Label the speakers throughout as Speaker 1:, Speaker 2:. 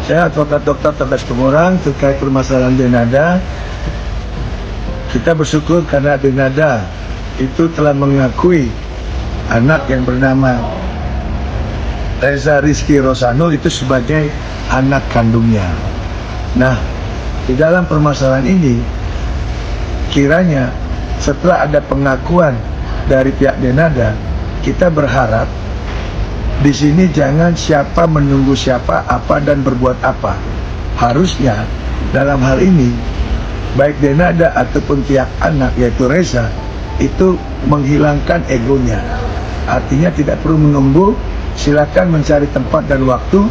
Speaker 1: Saya advokat Dr. Togas Tumorang terkait permasalahan Denada. Kita bersyukur karena Denada itu telah mengakui anak yang bernama Reza Rizky Rosano itu sebagai anak kandungnya. Nah, di dalam permasalahan ini, kiranya setelah ada pengakuan dari pihak Denada, kita berharap di sini jangan siapa menunggu siapa, apa dan berbuat apa. Harusnya dalam hal ini, baik Denada ataupun pihak anak yaitu Reza itu menghilangkan egonya. Artinya tidak perlu menunggu, silakan mencari tempat dan waktu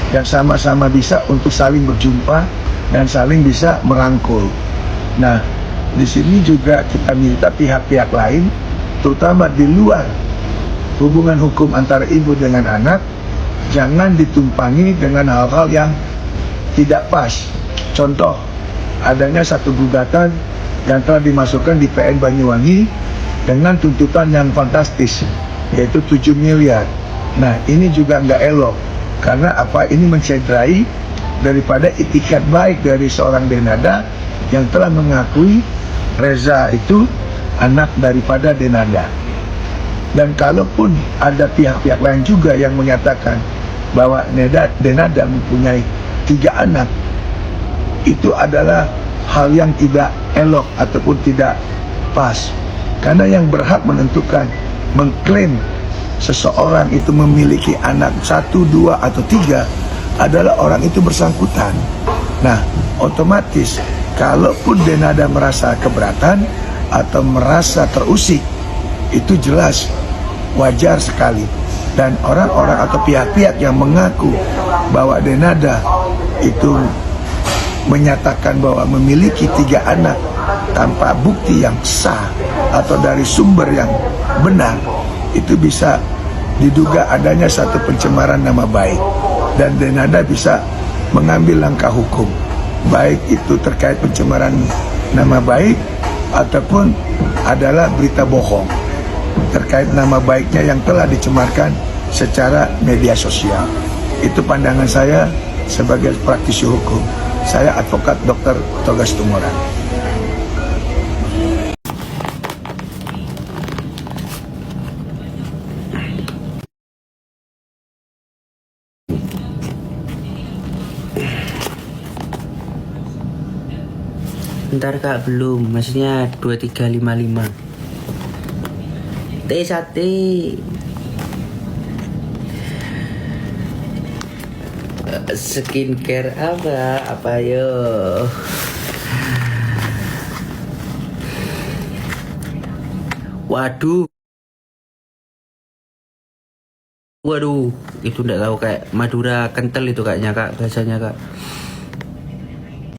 Speaker 1: yang sama-sama bisa untuk saling berjumpa dan saling bisa merangkul. Nah, di sini juga kita minta pihak-pihak lain, terutama di luar hubungan hukum antara ibu dengan anak, jangan ditumpangi dengan hal-hal yang tidak pas. Contoh, adanya satu gugatan yang telah dimasukkan di PN Banyuwangi dengan tuntutan yang fantastis, yaitu 7 miliar. Nah, ini juga nggak elok, karena apa, ini mencederai daripada itikat baik dari seorang Denada yang telah mengakui Reza itu anak daripada Denada. Dan kalaupun ada pihak-pihak lain juga yang menyatakan bahwa Denada mempunyai 3 anak, itu adalah hal yang tidak elok ataupun tidak pas. Karena yang berhak menentukan, mengklaim seseorang itu memiliki anak 1, 2, atau 3 adalah orang itu bersangkutan. Nah, otomatis kalaupun Denada merasa keberatan atau merasa terusik, itu jelas wajar sekali. Dan orang-orang atau pihak-pihak yang mengaku bahwa Denada itu menyatakan bahwa memiliki 3 anak tanpa bukti yang sah atau dari sumber yang benar, itu bisa diduga adanya satu pencemaran nama baik, dan Denada bisa mengambil langkah hukum, baik itu terkait pencemaran nama baik ataupun adalah berita bohong terkait nama baiknya yang telah dicemarkan secara media sosial. Itu pandangan saya sebagai praktisi hukum. Saya advokat Dr. Togas Tumorang.
Speaker 2: Bentar kak, belum, maksudnya 2355 T1 skincare apa yo. Waduh, itu enggak tahu, kayak Madura kental itu kayaknya kak, bahasanya kak.